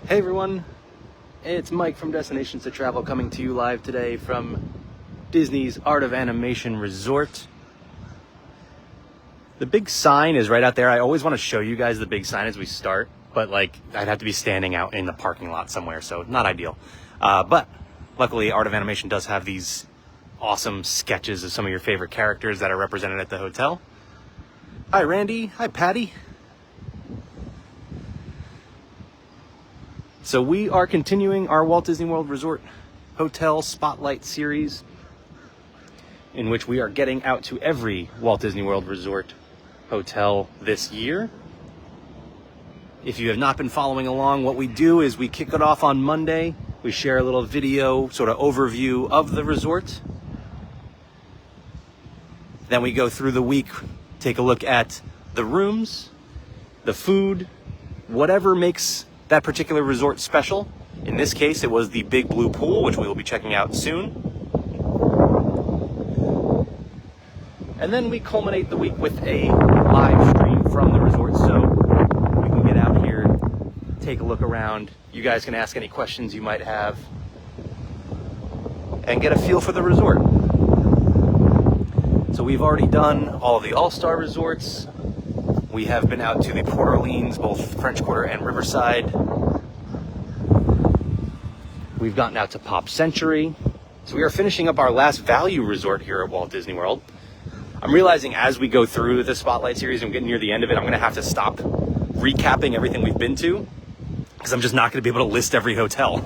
Hey everyone, it's Mike from Destinations to Travel coming to you live today from Disney's Art of Animation Resort. The big sign is right out there. I always want to show you guys the big sign as we start, but like I'd have to be standing out in the parking lot somewhere, so not ideal. But luckily Art of Animation does have these awesome sketches of some of your favorite characters that are represented at the hotel. Hi Randy, hi Patty. So we are continuing our Walt Disney World Resort Hotel Spotlight series, in which we are getting out to every Walt Disney World Resort hotel this year. If you have not been following along, what we do is we kick it off on Monday. We share a little video sort of overview of the resort. Then we go through the week, take a look at the rooms, the food, whatever makes that particular resort special. In this case, it was the Big Blue Pool, which we will be checking out soon. And then we culminate the week with a live stream from the resort, so we can get out here, take a look around. You guys can ask any questions you might have and get a feel for the resort. So we've already done all of the All-Star resorts. We have been out to the Port Orleans, both French Quarter and Riverside. We've gotten out to Pop Century. So we are finishing up our last value resort here at Walt Disney World. I'm realizing as we go through the Spotlight series and getting near the end of it, I'm going to have to stop recapping everything we've been to, because I'm just not going to be able to list every hotel.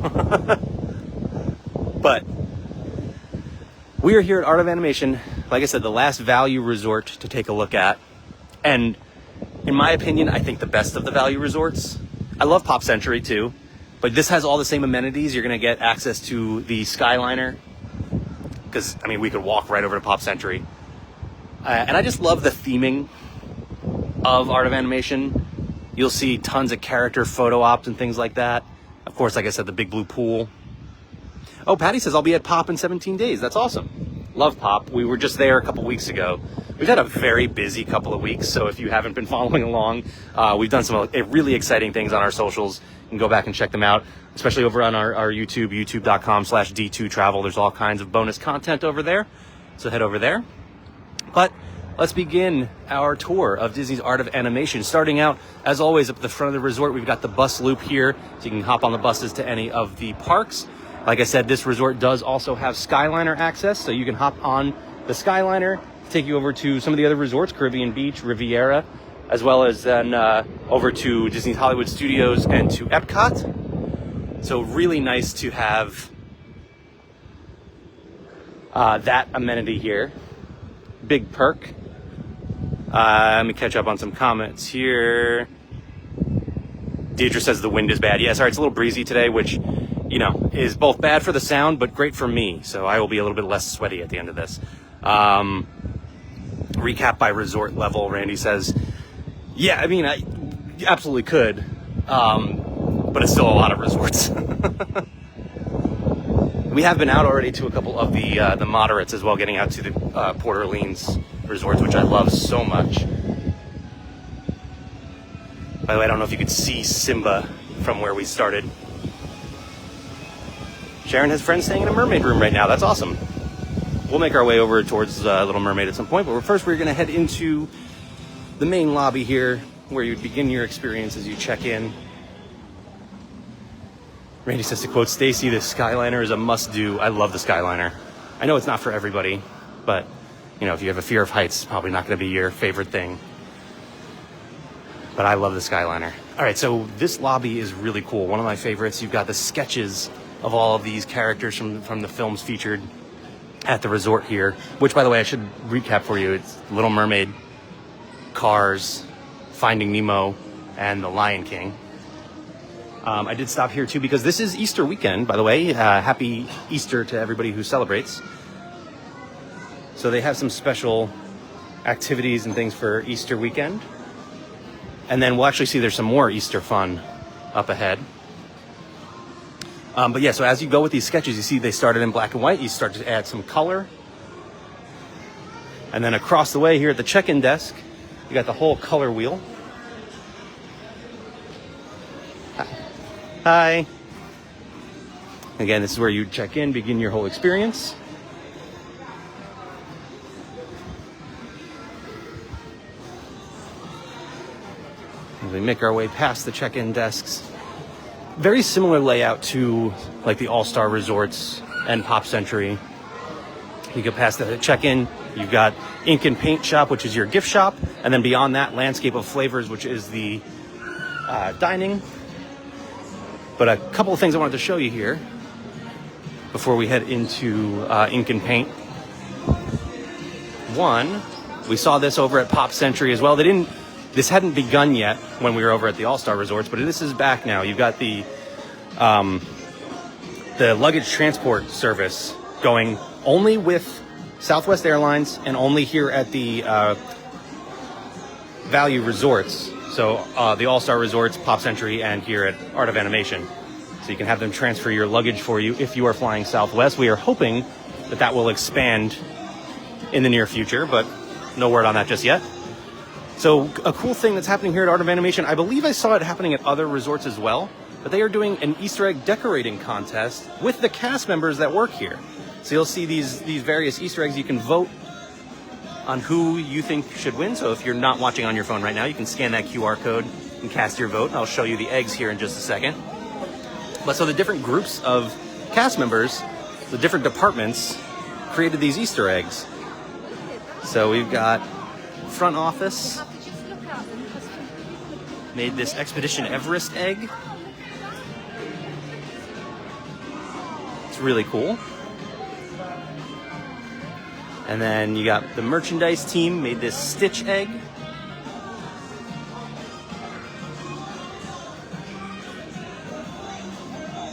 But we are here at Art of Animation, like I said, the last value resort to take a look at. And in my opinion, I think the best of the value resorts. I love Pop Century too, but this has all the same amenities. You're going to get access to the Skyliner, because, I mean, we could walk right over to Pop Century. And I just love the theming of Art of Animation. You'll see tons of character photo ops and things like that. Of course, like I said, the Big Blue Pool. Oh, Patty says, I'll be at Pop in 17 days. That's awesome. Love Pop. We were just there a couple weeks ago. We've had a very busy couple of weeks, so if you haven't been following along, we've done some really exciting things on our socials. You can go back and check them out, especially over on our YouTube, youtube.com/D2Travel. There's all kinds of bonus content over there, so head over there. But let's begin our tour of Disney's Art of Animation. Starting out, as always, up at the front of the resort, we've got the bus loop here, so you can hop on the buses to any of the parks. Like I said, this resort does also have Skyliner access, so you can hop on the Skyliner, take you over to some of the other resorts, Caribbean Beach, Riviera, as well as then over to Disney's Hollywood Studios and to Epcot. So really nice to have that amenity here. Big perk. Let me catch up on some comments here. Deidre says the wind is bad. Yeah, sorry, it's a little breezy today, which, you know, is both bad for the sound, but great for me. So I will be a little bit less sweaty at the end of this. Recap by resort level, Randy says. Yeah, I mean, I absolutely could, but it's still a lot of resorts. We have been out already to a couple of the moderates as well, getting out to the Port Orleans resorts, which I love so much. By the way, I don't know if you could see Simba from where we started. Sharon has friends staying in a Mermaid room right now. That's awesome. We'll make our way over towards Little Mermaid at some point, but first we're going to head into the main lobby here, where you begin your experience as you check in. Randy says, to quote Stacy, the Skyliner is a must-do. I love the Skyliner. I know it's not for everybody, but, you know, if you have a fear of heights, it's probably not going to be your favorite thing. But I love the Skyliner. All right, so this lobby is really cool. One of my favorites. You've got the sketches of all of these characters from the films featured at the resort here, which, by the way, I should recap for you. It's Little Mermaid, Cars, Finding Nemo, and The Lion King. I did stop here too because this is Easter weekend, by the way. Happy Easter to everybody who celebrates. So they have some special activities and things for Easter weekend. And then we'll actually see there's some more Easter fun up ahead. But yeah, so as you go with these sketches, you see they started in black and white. You start to add some color. And then across the way here at the check-in desk, you got the whole color wheel. Hi. Again, this is where you check in, begin your whole experience. As we make our way past the check-in desks. Very similar layout to like the All-Star Resorts and Pop Century. You go past the check-in, you've got Ink and Paint Shop, which is your gift shop, and then beyond that, Landscape of Flavors, which is the dining. But a couple of things I wanted to show you here before we head into Ink and Paint. One, we saw this over at Pop Century as well. This hadn't begun yet when we were over at the All-Star Resorts, but this is back now. You've got the luggage transport service going only with Southwest Airlines and only here at the Value Resorts. So the All-Star Resorts, Pop Century, and here at Art of Animation. So you can have them transfer your luggage for you if you are flying Southwest. We are hoping that will expand in the near future, but no word on that just yet. So a cool thing that's happening here at Art of Animation, I believe I saw it happening at other resorts as well, but they are doing an Easter egg decorating contest with the cast members that work here. So you'll see these various Easter eggs. You can vote on who you think should win. So if you're not watching on your phone right now, you can scan that QR code and cast your vote. I'll show you the eggs here in just a second. But so the different groups of cast members, the different departments, created these Easter eggs. So we've got front office, made this Expedition Everest egg. It's really cool. And then you got the merchandise team, made this Stitch egg.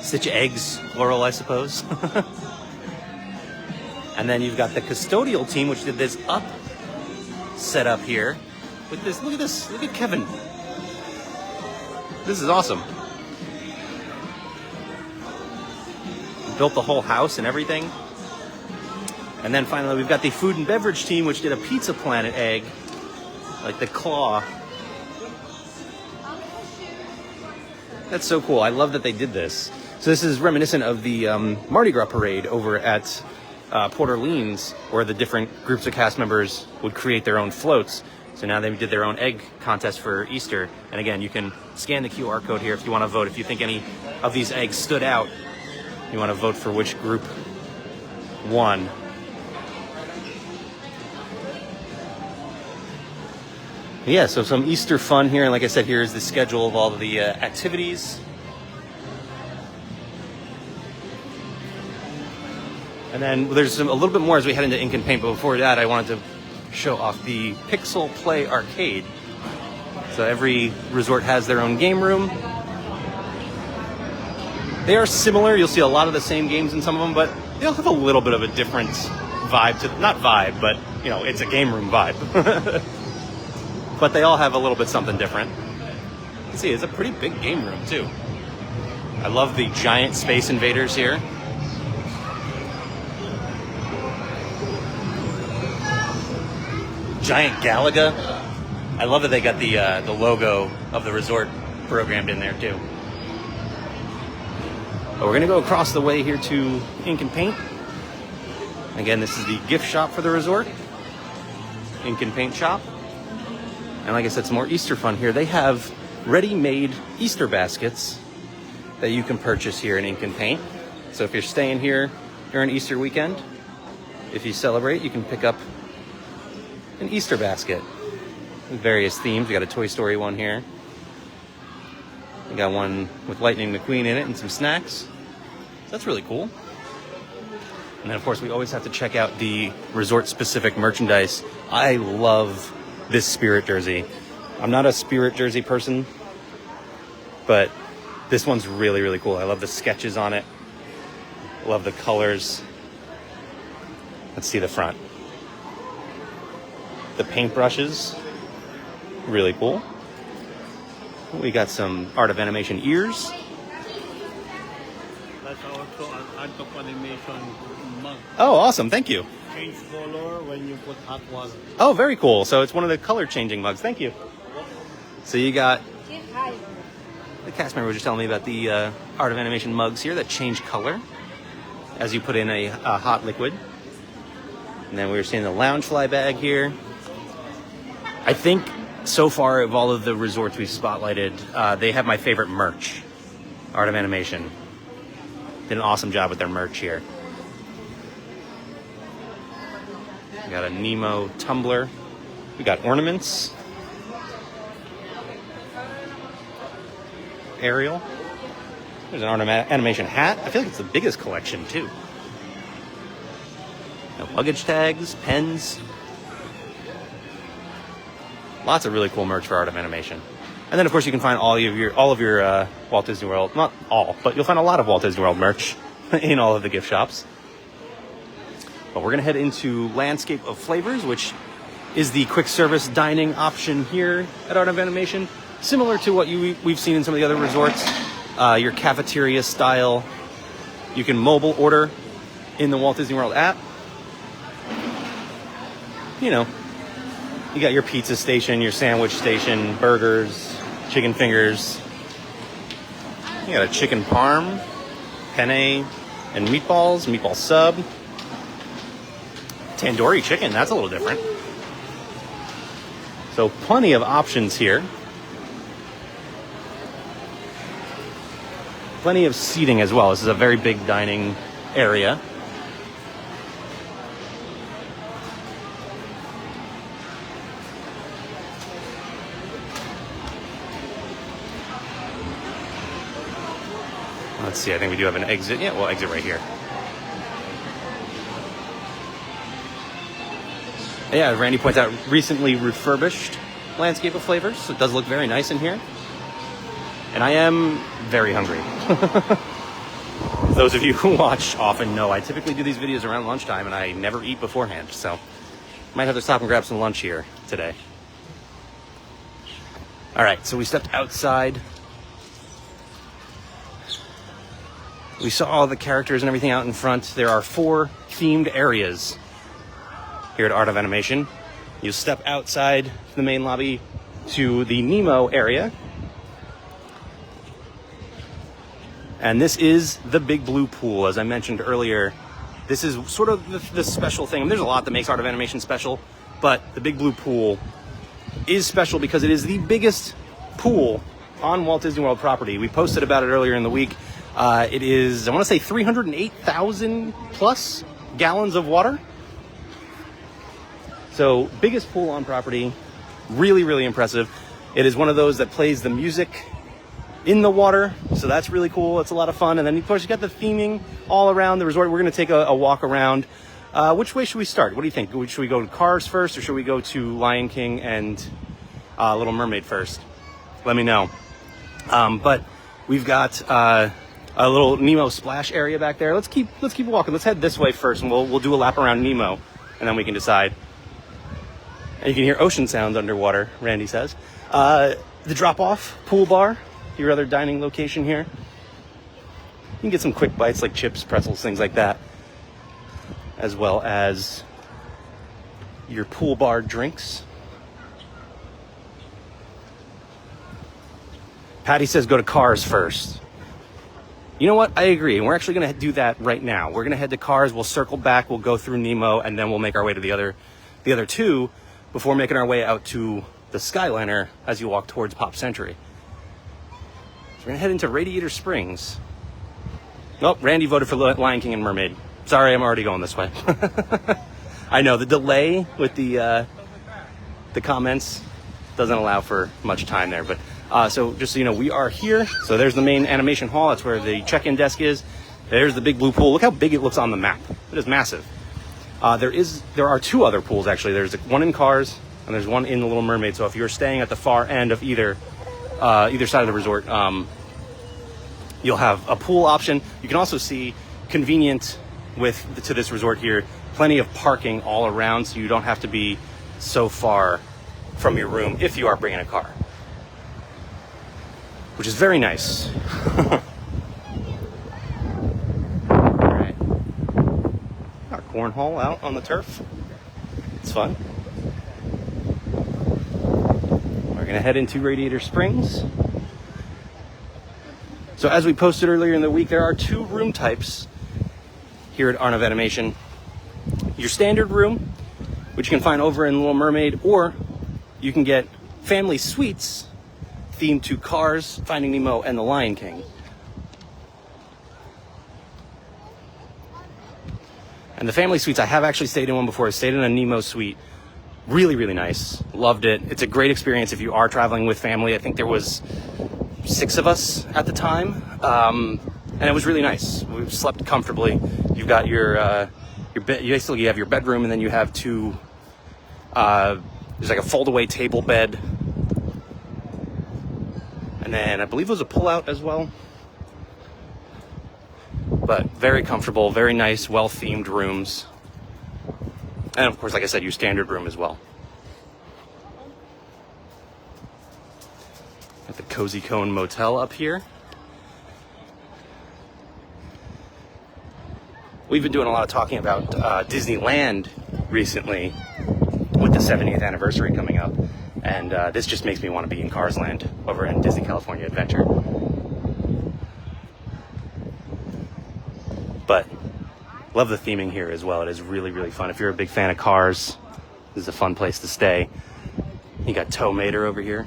Stitch eggs, plural, I suppose. And then you've got the custodial team, which did this up setup here. With this, look at this, look at Kevin. This is awesome. Built the whole house and everything. And then finally, we've got the food and beverage team, which did a Pizza Planet egg, like the claw. That's so cool. I love that they did this. So this is reminiscent of the Mardi Gras parade over at Port Orleans, where the different groups of cast members would create their own floats. So now they did their own egg contest for Easter. And again, you can scan the QR code here if you want to vote. If you think any of these eggs stood out, you want to vote for which group won. Yeah, so some Easter fun here. And like I said, here's the schedule of all of the activities. And then there's a little bit more as we head into Ink and Paint. But before that, I wanted to show off the Pixel Play Arcade. So every resort has their own game room. They are similar. You'll see a lot of the same games in some of them, but they'll have a little bit of a different vibe to, not vibe, but you know, it's a game room vibe. But they all have a little bit something different. You can see it's a pretty big game room too. I love the giant Space Invaders here. Giant Galaga. I love that they got the logo of the resort programmed in there too. But we're gonna go across the way here to Ink and Paint. Again, this is the gift shop for the resort. Ink and Paint shop. And like I said, some more Easter fun here. They have ready-made Easter baskets that you can purchase here in Ink and Paint. So if you're staying here during Easter weekend, if you celebrate, you can pick up an Easter basket with various themes. We got a Toy Story one here. We got one with Lightning McQueen in it and some snacks. So that's really cool. And then of course we always have to check out the resort-specific merchandise. I love this Spirit jersey. I'm not a Spirit jersey person, but this one's really, really cool. I love the sketches on it. Love the colors. Let's see the front. The paintbrushes, really cool. We got some Art of Animation ears. That's also an Art of Animation mug. Oh, awesome, thank you. Change color when you put hot water. Oh, very cool. So it's one of the color changing mugs. Thank you. So you got The cast member was just telling me about the Art of Animation mugs here that change color as you put in a hot liquid. And then we were seeing the Loungefly bag here. I think so far of all of the resorts we've spotlighted, they have my favorite merch. Art of Animation did an awesome job with their merch here. We got a Nemo tumbler. We got ornaments. Ariel. There's an Art of Animation hat. I feel like it's the biggest collection too. Luggage tags, pens. Lots of really cool merch for Art of Animation. And then of course you can find all of your Walt Disney World, not all, but you'll find a lot of Walt Disney World merch in all of the gift shops. But we're gonna head into Landscape of Flavors, which is the quick service dining option here at Art of Animation. Similar to what we've seen in some of the other resorts, your cafeteria style. You can mobile order in the Walt Disney World app. You know, you got your pizza station, your sandwich station, burgers, chicken fingers. You got a chicken parm, penne, and meatballs, meatball sub. Tandoori chicken, that's a little different. So plenty of options here. Plenty of seating as well. This is a very big dining area. Let's see, I think we do have an exit. Yeah, we'll exit right here. Yeah, Randy points out, recently refurbished Landscape of Flavors. So it does look very nice in here. And I am very hungry. Those of you who watch often know I typically do these videos around lunchtime and I never eat beforehand. So might have to stop and grab some lunch here today. All right, so we stepped outside. We saw all the characters and everything out in front. There are 4 themed areas here at Art of Animation. You step outside the main lobby to the Nemo area. And this is the Big Blue Pool, as I mentioned earlier. This is sort of the special thing. There's a lot that makes Art of Animation special, but the Big Blue Pool is special because it is the biggest pool on Walt Disney World property. We posted about it earlier in the week. It is, I want to say 308,000 plus gallons of water. So biggest pool on property, really, really impressive. It is one of those that plays the music in the water, so that's really cool. It's a lot of fun. And then of course you got the theming all around the resort. We're going to take a walk around. Which way should we start? What do you think? Should we go to Cars first, or should we go to Lion King and Little Mermaid first? Let me know. But we've got a little Nemo splash area back there. Let's keep walking. Let's head this way first, and we'll do a lap around Nemo, and then we can decide. And you can hear ocean sounds underwater, Randy says. The drop-off pool bar, your other dining location here. You can get some quick bites like chips, pretzels, things like that, as well as your pool bar drinks. Patty says go to Cars first. You know what? I agree. And we're actually going to do that right now. We're going to head to Cars. We'll circle back. We'll go through Nemo, and then we'll make our way to the other 2 before making our way out to the Skyliner as you walk towards Pop Century. So we're going to head into Radiator Springs. Oh, Randy voted for Lion King and Mermaid. Sorry, I'm already going this way. I know the delay with the comments doesn't allow for much time there, but so just so you know, we are here. So there's the main animation hall. That's where the check-in desk is. There's the Big Blue Pool. Look how big it looks on the map. It is massive. There are 2 other pools actually. There's one in Cars and there's one in the Little Mermaid. So if you're staying at the far end of either side of the resort, you'll have a pool option. You can also see, convenient to this resort here, plenty of parking all around, so you don't have to be so far from your room if you are bringing a car, which is very nice. All right, our cornhole out on the turf. It's fun. We're gonna head into Radiator Springs. So as we posted earlier in the week, there are 2 room types here at Art of Animation. Your standard room, which you can find over in Little Mermaid, or you can get family suites themed to Cars, Finding Nemo, and The Lion King. And the family suites, I have actually stayed in one before. I stayed in a Nemo suite. Really, really nice. Loved it. It's a great experience if you are traveling with family. I think there was 6 of us at the time. And it was really nice. We slept comfortably. You've got your bed. You basically have your bedroom, and then you have 2, there's like a fold-away table bed. And then I believe it was a pull-out as well. But very comfortable, very nice, well-themed rooms. And of course, like I said, your standard room as well. At the Cozy Cone Motel up here. We've been doing a lot of talking about Disneyland recently with the 70th anniversary coming up. And this just makes me want to be in Cars Land over in Disney California Adventure. But love the theming here as well. It is really, really fun. If you're a big fan of cars, this is a fun place to stay. You got Tow Mater over here.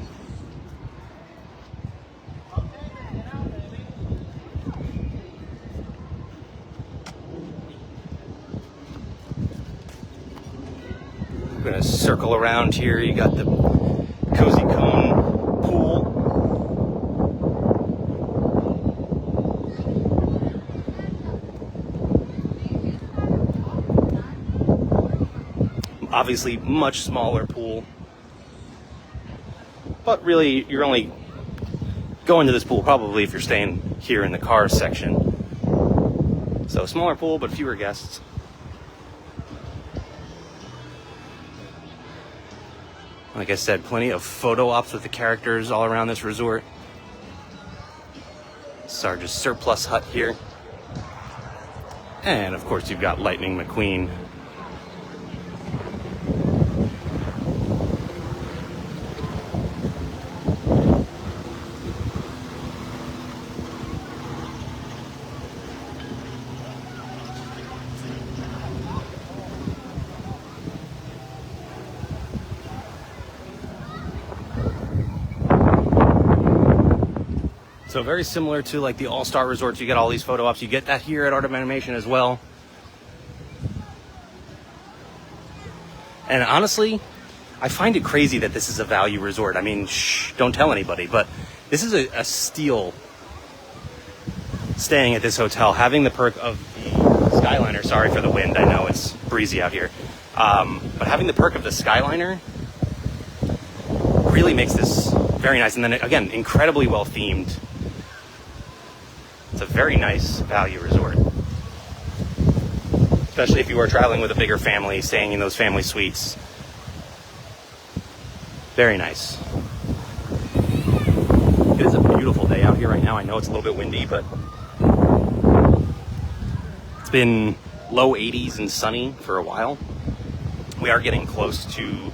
I'm gonna circle around here. You got the Cozy Cone pool. Obviously, much smaller pool. But really, you're only going to this pool probably if you're staying here in the cars section. So smaller pool, but fewer guests. Like I said, plenty of photo ops with the characters all around this resort. Sarge's Surplus Hut here. And of course, you've got Lightning McQueen. So very similar to like the All-Star Resorts, you get all these photo ops. You get that here at Art of Animation as well. And honestly, I find it crazy that this is a value resort. I mean, don't tell anybody, but this is a steal staying at this hotel, having the perk of the Skyliner. Sorry for the wind, I know it's breezy out here. But having the perk of the Skyliner really makes this very nice. And then again, incredibly well themed. It's a very nice value resort. Especially if you are traveling with a bigger family, staying in those family suites. Very nice. It is a beautiful day out here right now. I know it's a little bit windy, but it's been low 80s and sunny for a while. We are getting close to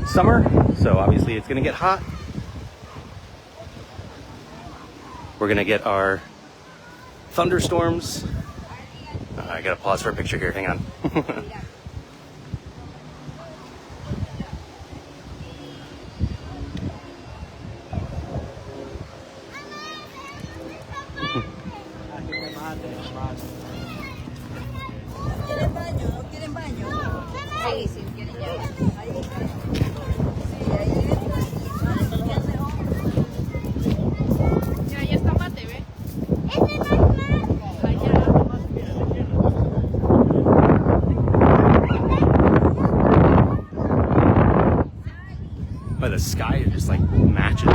summer, so obviously it's going to get hot. We're going to get our thunderstorms. I gotta pause for a picture here, hang on. But the sky just like matches.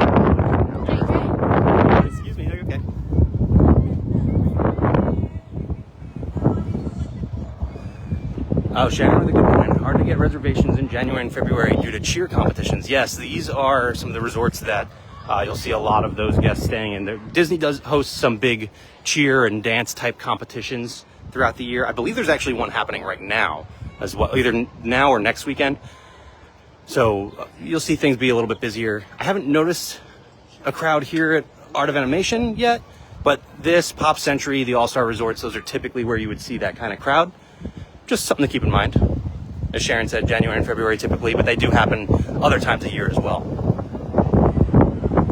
Excuse me, are you okay? Oh, Shannon with a good point. Hard to get reservations in January and February due to cheer competitions. Yes, these are some of the resorts that you'll see a lot of those guests staying in. Disney does host some big cheer and dance type competitions throughout the year. I believe there's actually one happening right now as well, either now or next weekend. So you'll see things be a little bit busier. I haven't noticed a crowd here at Art of Animation yet, But this, Pop Century, the All-Star Resorts, those are typically where you would see that kind of crowd. Just something to keep in mind. As Sharon said, January and February typically, but they do happen other times of year as well.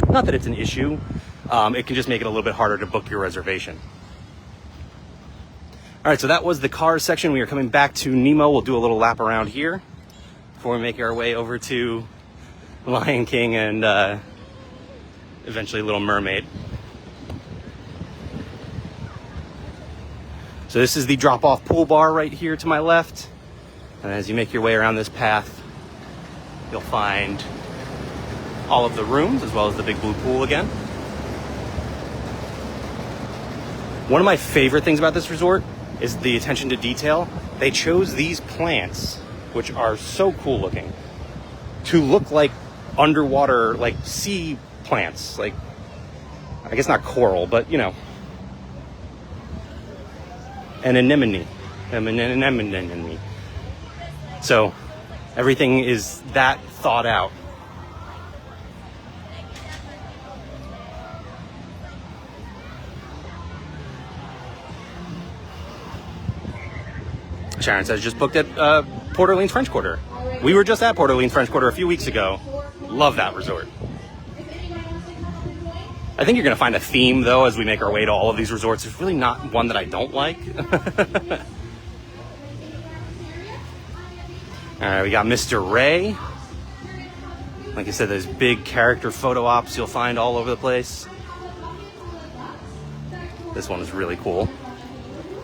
Not that it's an issue. It can just make it a little bit harder to book your reservation. All right, so that was the cars section. We are coming back to Nemo. We'll do a little lap around here before we make our way over to Lion King and eventually Little Mermaid. So this is the drop-off pool bar right here to my left. And as you make your way around this path, you'll find all of the rooms as well as the big blue pool again. One of my favorite things about this resort is the attention to detail. They chose these plants, which are so cool looking, to look like underwater, like sea plants. Like, I guess not coral, but you know, an anemone. So everything is that thought out. Sharon says just booked at Port Orleans French Quarter. We were just at Port Orleans French Quarter a few weeks ago. Love that resort. I think you're going to find a theme, though, as we make our way to all of these resorts. There's really not one that I don't like. All right, we got Mr. Ray. Like I said, there's big character photo ops you'll find all over the place. This one is really cool.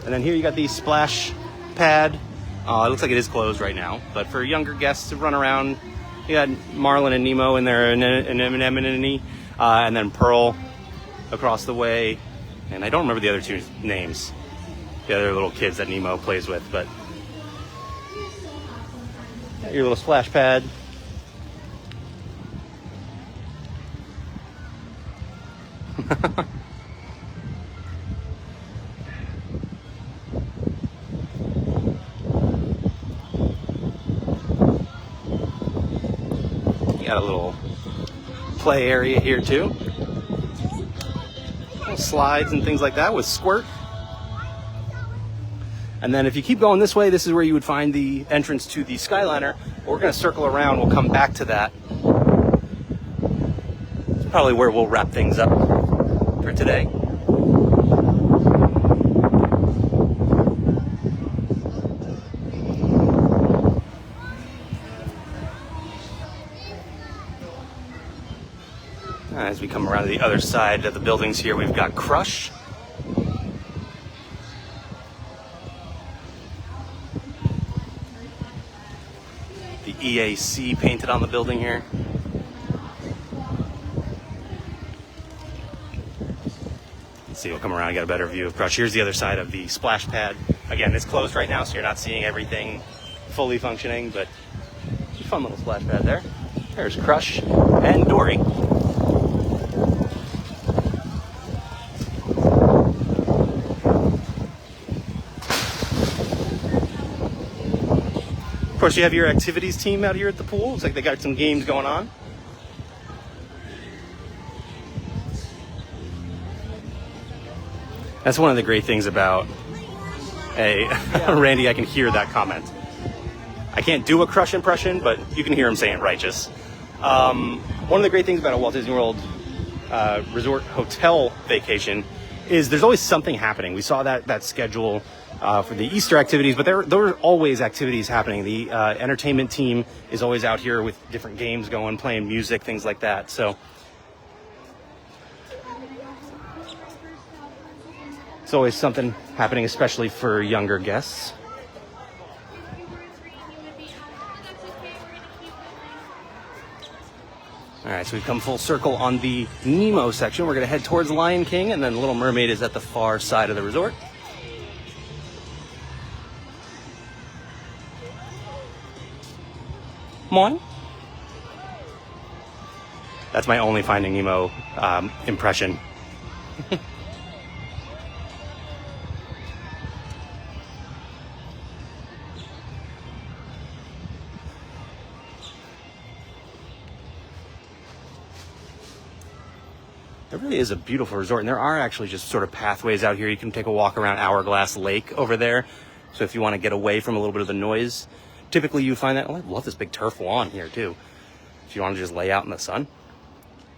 And then here you got the splash pad. It looks like it is closed right now, but for younger guests to run around, you got Marlin and Nemo in there, and then Pearl across the way. And I don't remember the other two names, the other little kids that Nemo plays with, but your little splash pad. Got a little play area here too. Little slides and things like that with Squirt. And then if you keep going this way, this is where you would find the entrance to the Skyliner. We're going to circle around. We'll come back to that. It's probably where we'll wrap things up for today. As we come around to the other side of the buildings here, we've got Crush. The EAC painted on the building here. Let's see, we'll come around and get a better view of Crush. Here's the other side of the splash pad. Again, it's closed right now, so you're not seeing everything fully functioning, but fun little splash pad there. There's Crush and Dory. Of course, you have your activities team out here at the pool. Looks like they got some games going on. That's one of the great things about Randy, I can hear that comment. I can't do a Crush impression, but you can hear him saying righteous. One of the great things about a Walt Disney World Resort hotel vacation is there's always something happening. We saw that schedule for the Easter activities, but there are always activities happening. The entertainment team is always out here with different games going, playing music, things like that. So it's always something happening, especially for younger guests. All right, so we've come full circle on the Nemo section. We're going to head towards Lion King, and then Little Mermaid is at the far side of the resort. Mon? That's my only Finding Nemo impression. It really is a beautiful resort, and there are actually just sort of pathways out here. You can take a walk around Hourglass Lake over there. So if you want to get away from a little bit of the noise, typically you find that, oh, I love this big turf lawn here too. If you want to just lay out in the sun.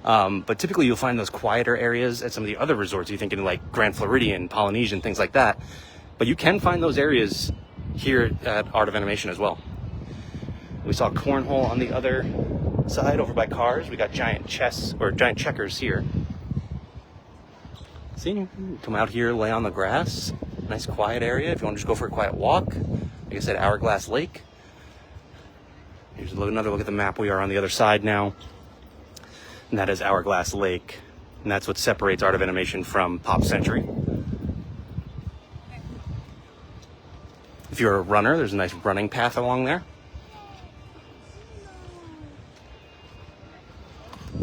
But typically you'll find those quieter areas at some of the other resorts. You're thinking like Grand Floridian, Polynesian, things like that. But you can find those areas here at Art of Animation as well. We saw cornhole on the other side over by cars. We got giant chess or giant checkers here. See, you can come out here, lay on the grass. Nice quiet area if you want to just go for a quiet walk. Like I said, Hourglass Lake. Here's another look at the map. We are on the other side now. And that is Hourglass Lake. And that's what separates Art of Animation from Pop Century. If you're a runner, there's a nice running path along there.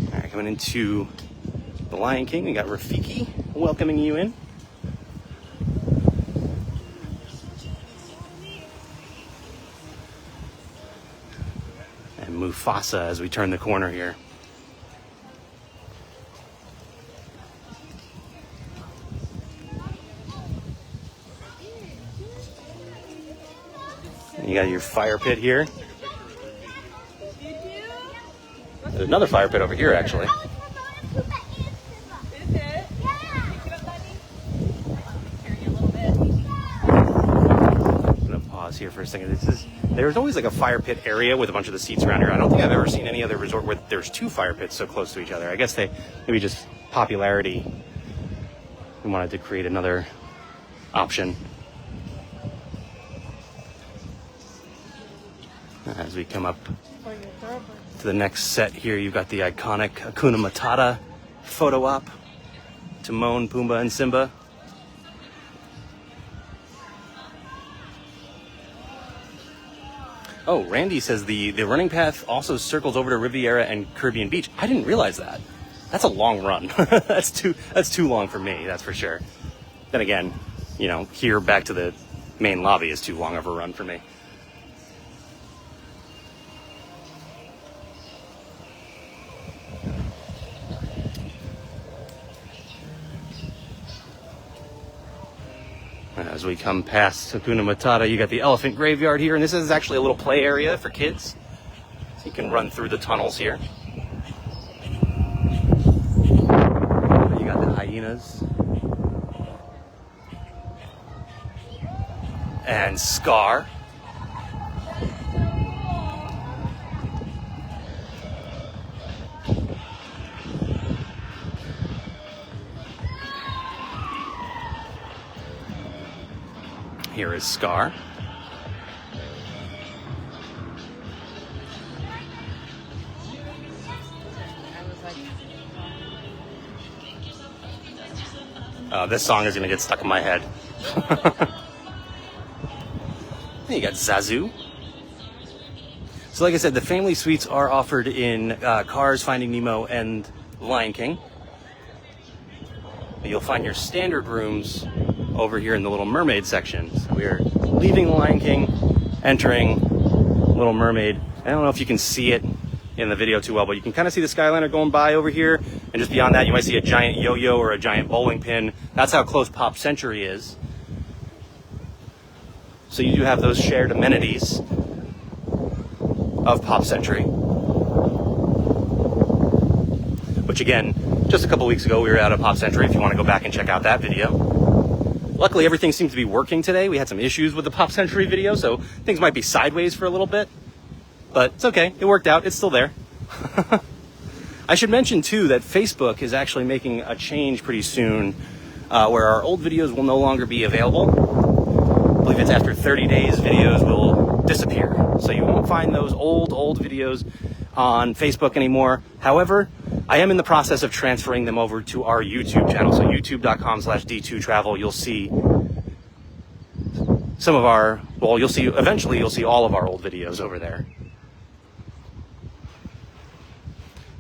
All right, coming into the Lion King, we got Rafiki welcoming you in. And Mufasa as we turn the corner here. You got your fire pit here. There's another fire pit over here, actually. I'm gonna pause here for a second. There's always like a fire pit area with a bunch of the seats around here. I don't think I've ever seen any other resort where there's two fire pits so close to each other. I guess they maybe just popularity. We wanted to create another option. As we come up to the next set here, you've got the iconic Hakuna Matata photo op. Timon, Pumbaa, and Simba. Oh, Randy says the running path also circles over to Riviera and Caribbean Beach. I didn't realize that. That's a long run. That's too long for me, that's for sure. Then again, you know, here back to the main lobby is too long of a run for me. As we come past Hakuna Matata, you got the elephant graveyard here, and this is actually a little play area for kids. So you can run through the tunnels here. You got the hyenas. And Scar. Here is Scar. This song is going to get stuck in my head. Then you got Zazu. So like I said, the family suites are offered in Cars, Finding Nemo, and Lion King. You'll find your standard rooms over here in the Little Mermaid section. So we are leaving the Lion King, entering Little Mermaid. I don't know if you can see it in the video too well, but you can kind of see the Skyliner going by over here. And just beyond that, you might see a giant yo-yo or a giant bowling pin. That's how close Pop Century is. So you do have those shared amenities of Pop Century. Which again, just a couple weeks ago, we were out of Pop Century, if you want to go back and check out that video. Luckily, everything seems to be working today. We had some issues with the Pop Century video, so things might be sideways for a little bit. But it's okay. It worked out. It's still there. I should mention, too, that Facebook is actually making a change pretty soon where our old videos will no longer be available. I believe it's after 30 days, videos will disappear. So you won't find those old videos on Facebook anymore. However, I am in the process of transferring them over to our YouTube channel. So youtube.com/D2Travel. You'll see some of our, well, eventually you'll see all of our old videos over there.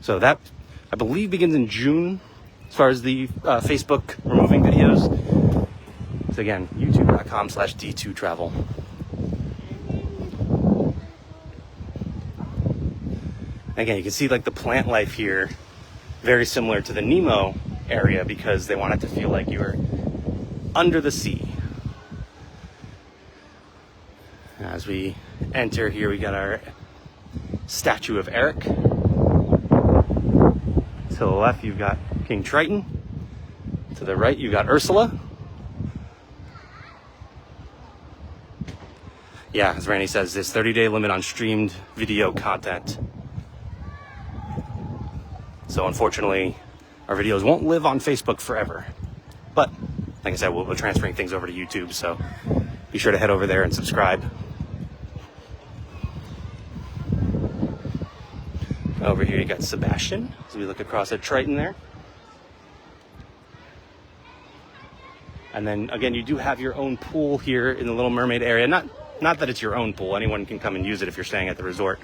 So that, I believe, begins in June as far as the Facebook removing videos. So again, youtube.com/D2Travel. Again, you can see like the plant life here, very similar to the Nemo area because they want it to feel like you're under the sea. As we enter here, we got our statue of Eric. To the left, you've got King Triton. To the right, you've got Ursula. Yeah, as Randy says, this 30-day limit on streamed video content. So unfortunately, our videos won't live on Facebook forever. But like I said, we're transferring things over to YouTube, so be sure to head over there and subscribe. Over here you got Sebastian, as we look across at Triton there. And then again, you do have your own pool here in the Little Mermaid area. Not that it's your own pool, anyone can come and use it if you're staying at the resort.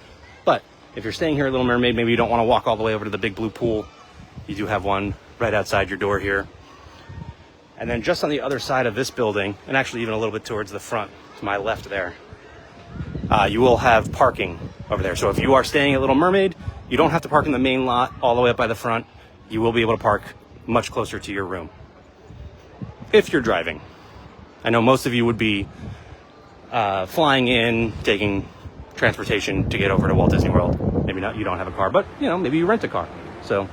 But if you're staying here at Little Mermaid, maybe you don't want to walk all the way over to the big blue pool. You do have one right outside your door here. And then just on the other side of this building, and actually even a little bit towards the front, to my left there, you will have parking over there. So if you are staying at Little Mermaid, you don't have to park in the main lot all the way up by the front. You will be able to park much closer to your room if you're driving. I know most of you would be flying in, taking transportation to get over to Walt Disney World. Maybe not, you don't have a car, but maybe you rent a car. So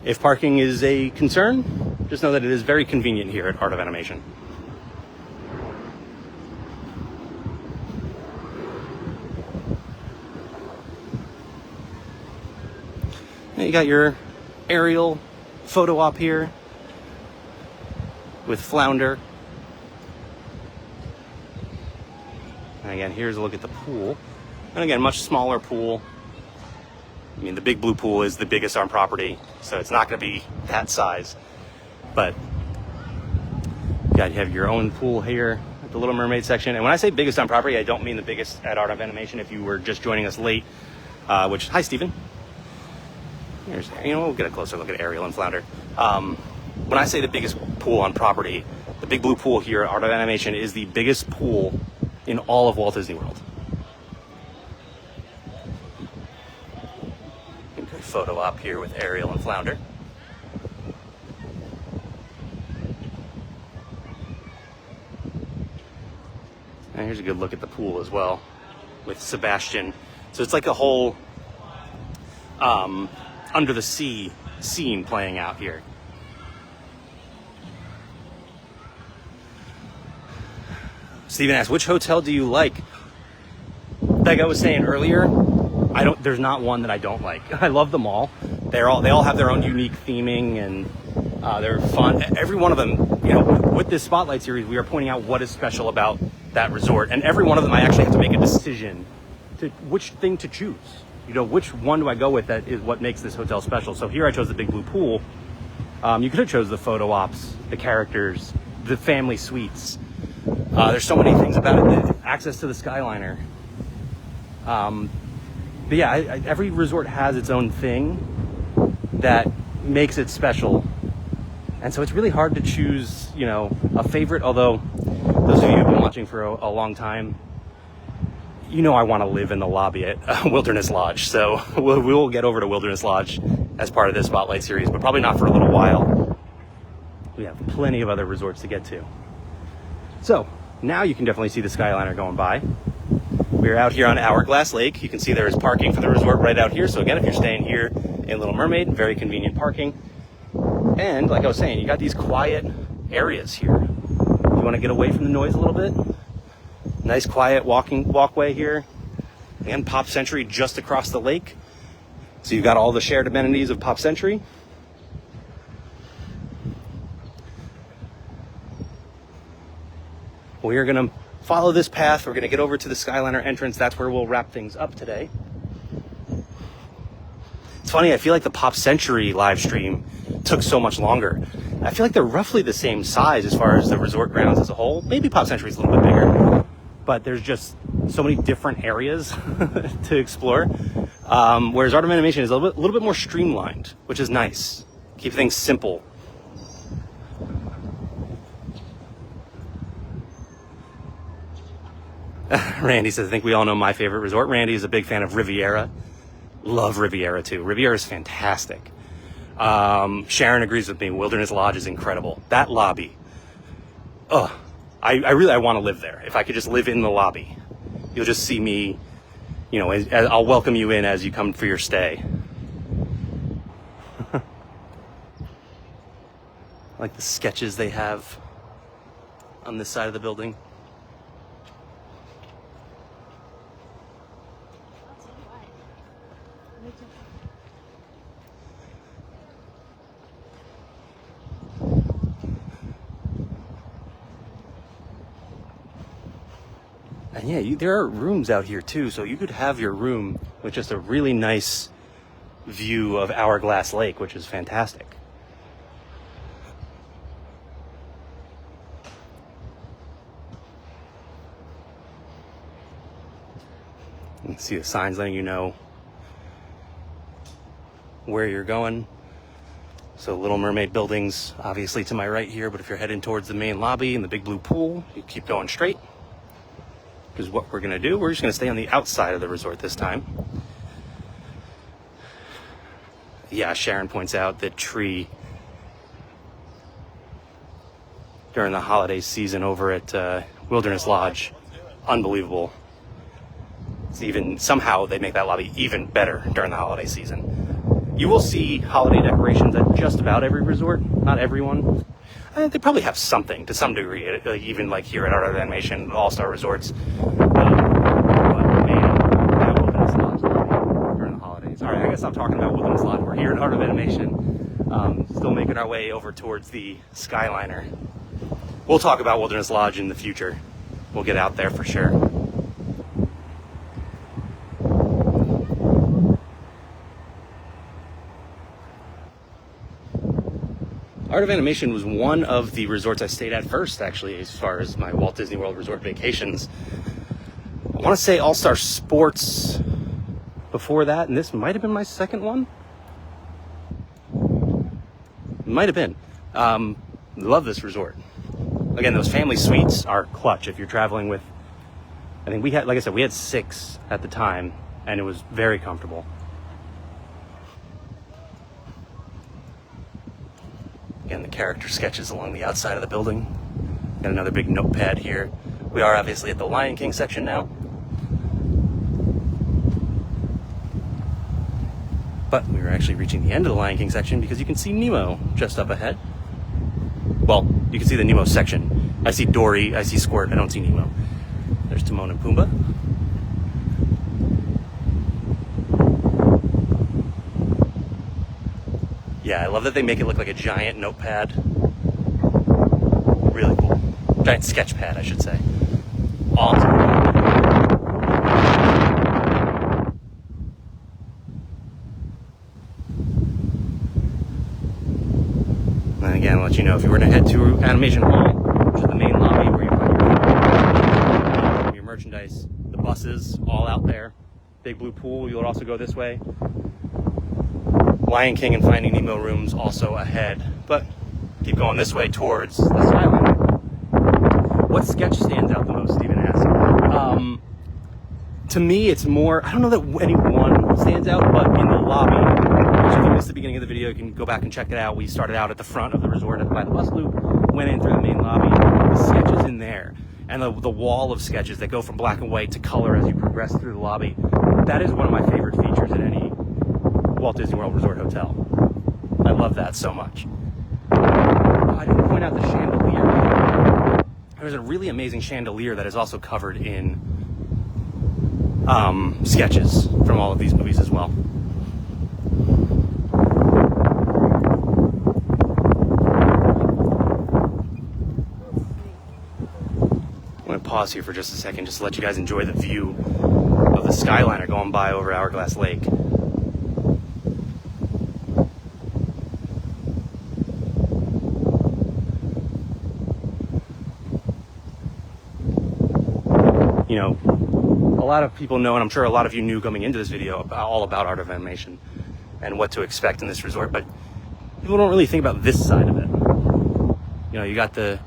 if parking is a concern, just know that it is very convenient here at Art of Animation. Now you got your aerial photo op here with Flounder. And again, here's a look at the pool. And again, much smaller pool. I mean, the big blue pool is the biggest on property, so it's not going to be that size. But you have your own pool here at the Little Mermaid section. And when I say biggest on property, I don't mean the biggest at Art of Animation. If you were just joining us late, hi, Stephen. We'll get a closer look at Ariel and Flounder. When I say the biggest pool on property, the big blue pool here at Art of Animation is the biggest pool in all of Walt Disney World. Good photo op here with Ariel and Flounder. And here's a good look at the pool as well with Sebastian. So it's like a whole under the sea scene playing out here. Steven asked, which hotel do you like? Like I was saying earlier, there's not one that I don't like. I love them all. They all have their own unique theming, and they're fun. Every one of them, with this Spotlight series, we are pointing out what is special about that resort. And every one of them, I actually have to make a decision to which thing to choose. Which one do I go with that is what makes this hotel special? So here I chose the big blue pool. You could have chose the photo ops, the characters, the family suites. There's so many things about it. The access to the Skyliner. But yeah, every resort has its own thing that makes it special. And so it's really hard to choose, a favorite. Although those of you who've been watching for a long time, I want to live in the lobby at Wilderness Lodge. So we'll get over to Wilderness Lodge as part of this Spotlight series, but probably not for a little while. We have plenty of other resorts to get to. So now you can definitely see the Skyliner going by. We're out here on Hourglass Lake. You can see there is parking for the resort right out here. So again, if you're staying here in Little Mermaid, very convenient parking. And like I was saying, you got these quiet areas here. If you want to get away from the noise a little bit, nice quiet walkway here. Again, Pop Century just across the lake. So you've got all the shared amenities of Pop Century. We are going to follow this path. We're going to get over to the Skyliner entrance. That's where we'll wrap things up today. It's funny, I feel like the Pop Century live stream took so much longer. I feel like they're roughly the same size as far as the resort grounds as a whole. Maybe Pop Century's a little bit bigger, but there's just so many different areas to explore. Whereas Art of Animation is a little bit more streamlined, which is nice. Keep things simple. Randy says, I think we all know my favorite resort. Randy is a big fan of Riviera. Love Riviera too. Riviera is fantastic. Sharon agrees with me. Wilderness Lodge is incredible. That lobby. I really want to live there. If I could just live in the lobby, you'll just see me, you know, I'll welcome you in as you come for your stay. Like the sketches they have on this side of the building. And yeah, there are rooms out here too, so you could have your room with just a really nice view of Hourglass Lake, which is fantastic. You can see the signs letting you know where you're going. So Little Mermaid buildings, obviously to my right here, but if you're heading towards the main lobby and the big blue pool, you keep going straight. Because what we're gonna do, we're just gonna stay on the outside of the resort this time. Yeah, Sharon points out that tree during the holiday season over at Wilderness Lodge, unbelievable. It's even, somehow they make that lobby even better during the holiday season. You will see holiday decorations at just about every resort, not everyone. They probably have something to some degree, even like here at Art of Animation, All-Star Resorts. But man, that Wilderness Lodge lobby during the holidays. All right, I guess I'm talking about Wilderness Lodge. We're here at Art of Animation, still making our way over towards the Skyliner. We'll talk about Wilderness Lodge in the future. We'll get out there for sure. Art of Animation was one of the resorts I stayed at first, actually, as far as my Walt Disney World Resort vacations. I want to say All-Star Sports before that, and this might have been my second one. Might have been. Love this resort. Again, those family suites are clutch if you're traveling with, I think we had, like I said, we had 6 at the time, and it was very comfortable. Again, the character sketches along the outside of the building. Got another big notepad here. We are obviously at the Lion King section now. But we were actually reaching the end of the Lion King section because you can see Nemo just up ahead. Well, you can see the Nemo section. I see Dory, I see Squirt, I don't see Nemo. There's Timon and Pumbaa. Yeah, I love that they make it look like a giant notepad. Really cool. Giant sketch pad, I should say. Awesome. And again, I'll let you know, if you were to head to Animation Hall, which is the main lobby where you put your merchandise, the buses all out there. Big blue pool, you'll also go this way. Lion King and Finding Nemo rooms also ahead, but keep going this way towards the Skyliner. What sketch stands out the most, Stephen asked? To me, it's more, I don't know that any one stands out, but in the lobby, which if you missed the beginning of the video, you can go back and check it out. We started out at the front of the resort by the bus loop, went in through the main lobby, the sketches in there, and the wall of sketches that go from black and white to color as you progress through the lobby. That is one of my favorite features in any Walt Disney World Resort hotel. I love that so much. I didn't point out the chandelier. There's a really amazing chandelier that is also covered in sketches from all of these movies as well. I'm going to pause here for just a second just to let you guys enjoy the view of the Skyliner going by over Hourglass Lake. You know, a lot of people know, and I'm sure a lot of you knew coming into this video, all about Art of Animation and what to expect in this resort, but people don't really think about this side of it. You know, you got the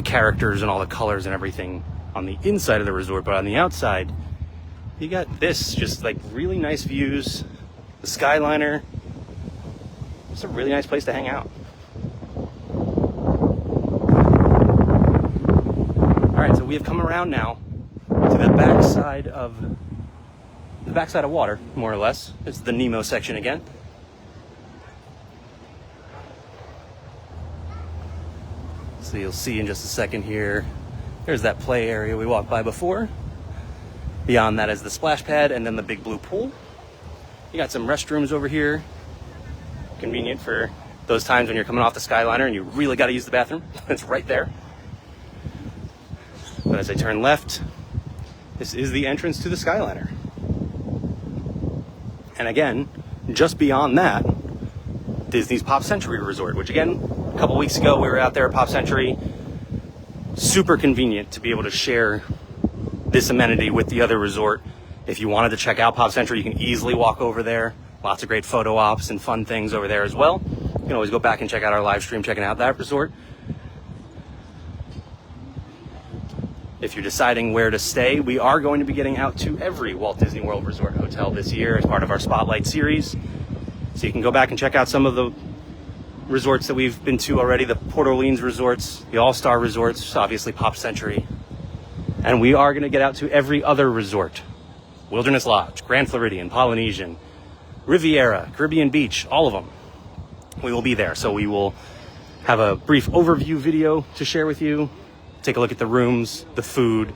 characters and all the colors and everything on the inside of the resort, but on the outside, you got this, just like really nice views, the Skyliner, It's a really nice place to hang out. All right, so we have come around now to the backside of water, more or less. It's the Nemo section again. So you'll see in just a second here, there's that play area we walked by before. Beyond that is the splash pad and then the big blue pool. You got some restrooms over here. Convenient for those times when you're coming off the Skyliner and you really got to use the bathroom. It's right there. But as I turn left, this is the entrance to the Skyliner. And again, just beyond that, Disney's Pop Century Resort, which again, a couple weeks ago we were out there at Pop Century. Super convenient to be able to share this amenity with the other resort. If you wanted to check out Pop Century, you can easily walk over there. Lots of great photo ops and fun things over there as well. You can always go back and check out our live stream checking out that resort. If you're deciding where to stay, we are going to be getting out to every Walt Disney World Resort hotel this year as part of our Spotlight series. So you can go back and check out some of the resorts that we've been to already, the Port Orleans resorts, the All-Star resorts, obviously Pop Century. And we are going to get out to every other resort. Wilderness Lodge, Grand Floridian, Polynesian, Riviera, Caribbean Beach, all of them. We will be there. So we will have a brief overview video to share with you. Take a look at the rooms, the food,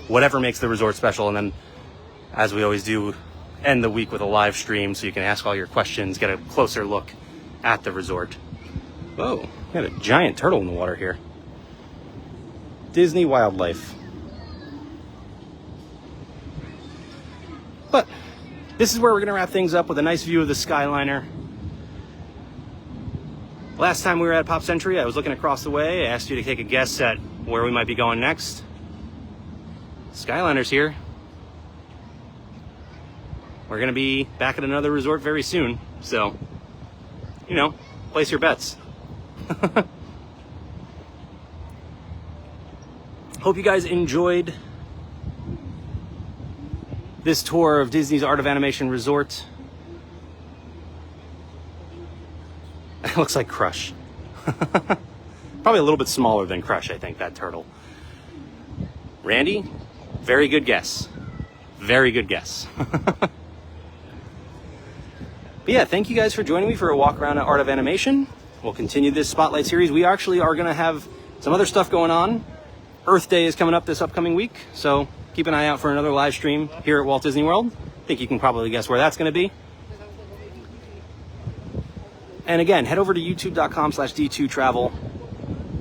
whatever makes the resort special. And then, as we always do, end the week with a live stream so you can ask all your questions, get a closer look at the resort. Whoa, we got a giant turtle in the water here. Disney wildlife. But this is where we're going to wrap things up with a nice view of the Skyliner. Last time we were at Pop Century, I was looking across the way. I asked you to take a guess at where we might be going next. Skyliner's here. We're going to be back at another resort very soon. So, you know, place your bets. Hope you guys enjoyed this tour of Disney's Art of Animation Resort. It looks like Crush. Probably a little bit smaller than Crush, I think, that turtle. Randy, very good guess. Very good guess. But yeah, thank you guys for joining me for a walk around at Art of Animation. We'll continue this Spotlight series. We actually are going to have some other stuff going on. Earth Day is coming up this upcoming week, so keep an eye out for another live stream here at Walt Disney World. I think you can probably guess where that's going to be. And again, head over to youtube.com/D2Travel.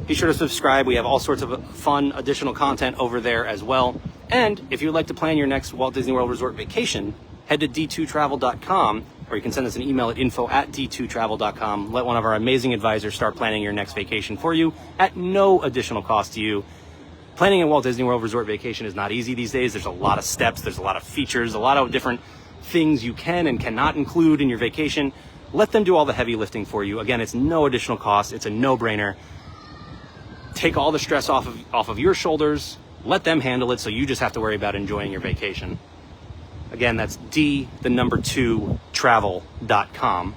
Be sure to subscribe. We have all sorts of fun additional content over there as well. And if you'd like to plan your next Walt Disney World Resort vacation, head to d2travel.com, or you can send us an email at info@d2travel.com. Let one of our amazing advisors start planning your next vacation for you at no additional cost to you. Planning a Walt Disney World Resort vacation is not easy these days. There's a lot of steps, there's a lot of features, a lot of different things you can and cannot include in your vacation. Let them do all the heavy lifting for you. Again, it's no additional cost. It's a no-brainer. Take all the stress off of your shoulders. Let them handle it so you just have to worry about enjoying your vacation. Again, that's d2travel.com.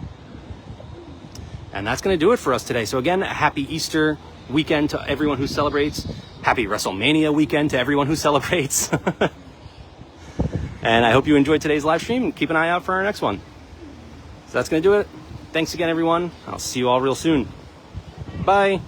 And that's going to do it for us today. So again, a happy Easter weekend to everyone who celebrates. Happy WrestleMania weekend to everyone who celebrates. And I hope you enjoyed today's live stream, and keep an eye out for our next one. So that's going to do it. Thanks again, everyone. I'll see you all real soon. Bye.